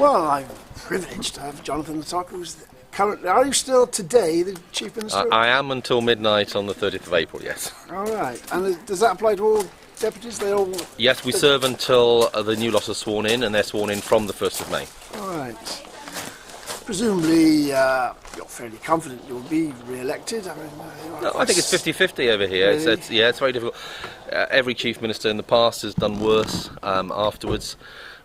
Well, I'm privileged to have Jonathan Tocq, who's currently, are you still today the Chief Minister? I am until midnight on the 30th of April, yes. All right. And does that apply to all deputies? They all... Yes, we serve until the new lot are sworn in, and they're sworn in from the 1st of May. All right. Presumably, you're fairly confident you'll be re-elected. I mean, No, I think it's 50-50 over here. Really? It's very difficult. Every Chief Minister in the past has done worse afterwards.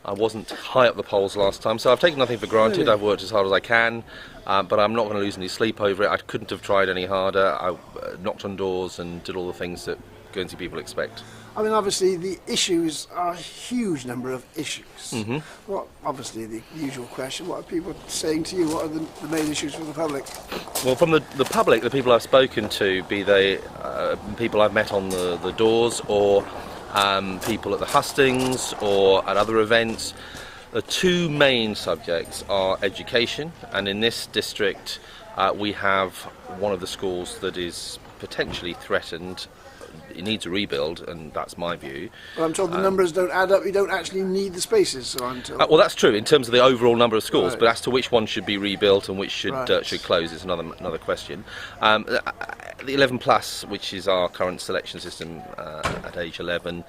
I wasn't high up the polls last time, so I've taken nothing for granted. Really? I've worked as hard as I can, but I'm not going to lose any sleep over it. I couldn't have tried any harder. I knocked on doors and did all the things that Guernsey people expect. I mean, obviously, the issues are a huge number of issues. Mm-hmm. What, obviously, the usual question, what are people saying to you? What are the main issues for the public? Well, from the public, the people I've spoken to, be they people I've met on the doors or people at the hustings or at other events, the two main subjects are education, and in this district we have one of the schools that is potentially threatened. It needs a rebuild, and that's my view. Well, I'm told the numbers don't add up. You don't actually need the spaces, so I'm told. Well, that's true in terms of the overall number of schools, Right. but as to which one should be rebuilt and which should Right. should close is another question. The 11 plus, which is our current selection system at age 11,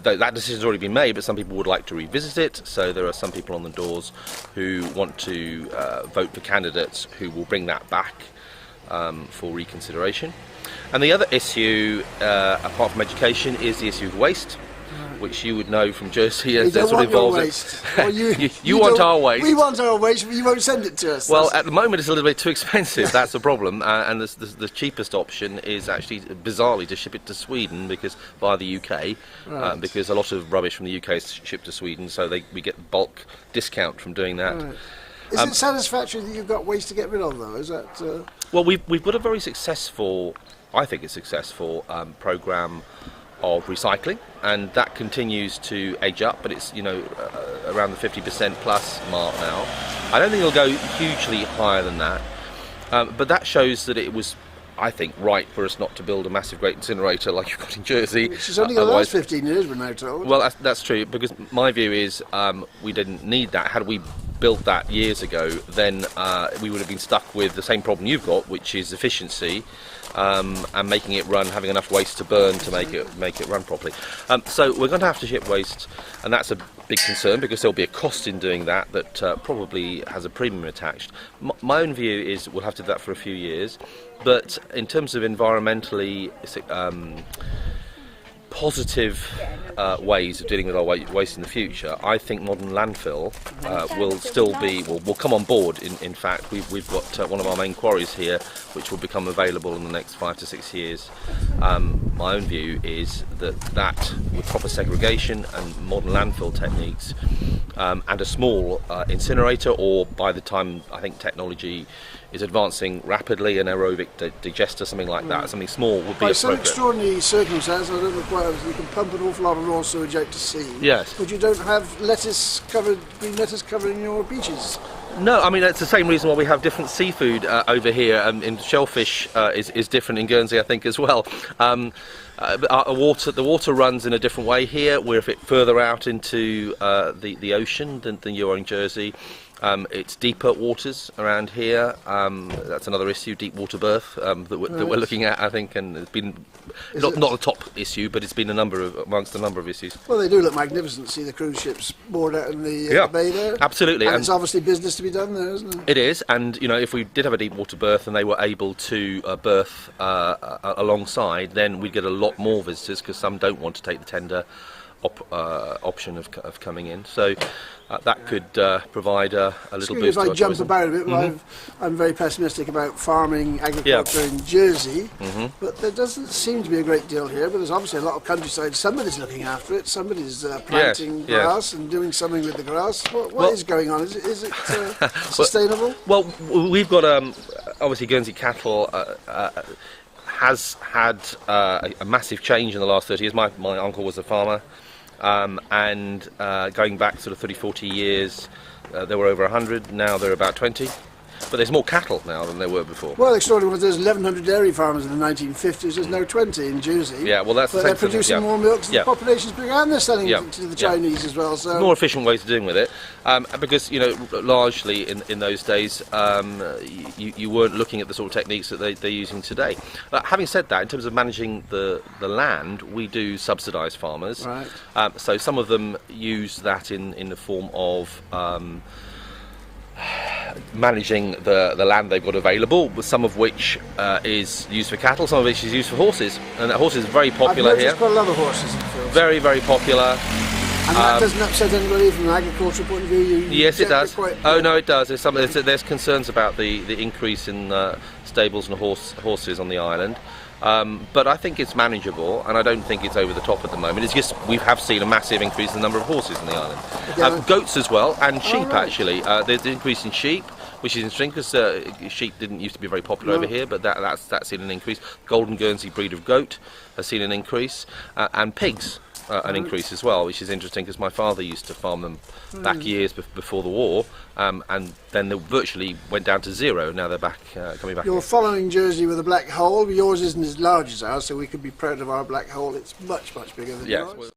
that decision's already been made, but some people would like to revisit it. So there are some people on the doors who want to vote for candidates who will bring that back for reconsideration. And the other issue, apart from education, is the issue of waste, which you would know from Jersey as We don't sort want of your involves waste. Well, you want our waste. We want our waste, but you won't send it to us. Well, at the moment it's a little bit too expensive. That's the problem, and the cheapest option is actually, bizarrely, to ship it to Sweden via the UK, Right. because a lot of rubbish from the UK is shipped to Sweden, so we get bulk discount from doing that. Right. Is it satisfactory that you've got waste to get rid of, though? Is that... Well, we've got a very successful, I think it's successful, programme of recycling, and that continues to edge up, but it's around the 50% plus mark now. I don't think it'll go hugely higher than that, but that shows that it was, I think, right for us not to build a massive great incinerator like you've got in Jersey. Which is only going to last 15 years, we're now told. Well, that's true, because my view is we didn't need that. Had we built that years ago, then we would have been stuck with the same problem you've got, which is efficiency and making it run, having enough waste to burn to make it run properly. So we're going to have to ship waste, and that's a big concern because there'll be a cost in doing that probably has a premium attached. My own view is we'll have to do that for a few years, but in terms of environmentally positive ways of dealing with our waste in the future, I think modern landfill will come on board. In fact, we've got one of our main quarries here, which will become available in the next 5 to 6 years. My own view is that with proper segregation and modern landfill techniques, and a small incinerator, or by the time I think technology is advancing rapidly, an aerobic digester, something like that, something small would be By some appropriate. extraordinary circumstance, I don't know quite, you can pump an awful lot of raw sewage out to sea. Yes. But you don't have green lettuce covering your beaches. No, I mean it's the same reason why we have different seafood over here. In shellfish is different in Guernsey, I think, as well. The water runs in a different way here. We're a bit further out into the ocean than you are in Jersey. It's deeper waters around here. That's another issue, deep water birth, that we're looking at, I think, and it's been not a top issue, but it's been amongst a number of issues. Well, they do look magnificent. See the cruise ships moored out in the bay there. Absolutely, and it's obviously business to be done there, isn't it? It is, and if we did have a deep water berth and they were able to berth alongside, then we'd get a lot more visitors, because some don't want to take the tender option of coming in. So that could provide a little boost. If I to our jump tourism. about a bit, well, I'm very pessimistic about farming, agriculture in Jersey, but there doesn't seem to be a great deal here, but there's obviously a lot of countryside. Somebody's looking after it, somebody's planting grass and doing something with the grass. What is going on? Is it sustainable? Well, we've got obviously Guernsey cattle has had a massive change in the last 30 years. My uncle was a farmer, and going back sort of 30, 40 years, there were over 100, now there are about 20. but there's more cattle now than there were before. Well, extraordinary was there's 1,100 dairy farmers in the 1950s. There's now 20 in Jersey. Yeah, well, that's the but they're producing more milk than the population's bringing, and they're selling to the Chinese as well. So more efficient ways of dealing with it, because largely in those days you weren't looking at the sort of techniques that they're using today. Having said that, in terms of managing the land, we do subsidise farmers. Right. So some of them use that in the form of managing the land they've got available, with some of which is used for cattle, some of which is used for horses, and that horse is very popular here. Quite a lot of horses in the field. Very, very popular. And that doesn't upset anybody from an agricultural point of view? Yes, it does. Oh no, it does. There's concerns about the increase in stables and horses on the island. But I think it's manageable, and I don't think it's over the top at the moment. It's just we have seen a massive increase in the number of horses in the island. Goats as well, and sheep actually. There's an increase in sheep, which is interesting because sheep didn't used to be very popular over here, but that's seen an increase. Golden Guernsey breed of goat has seen an increase, and pigs. An increase as well, which is interesting because my father used to farm them back years before the war, and then they virtually went down to zero. Now they're back, coming back. You're following Jersey with a black hole. Yours isn't as large as ours, so we could be proud of our black hole. It's much, much bigger than yours.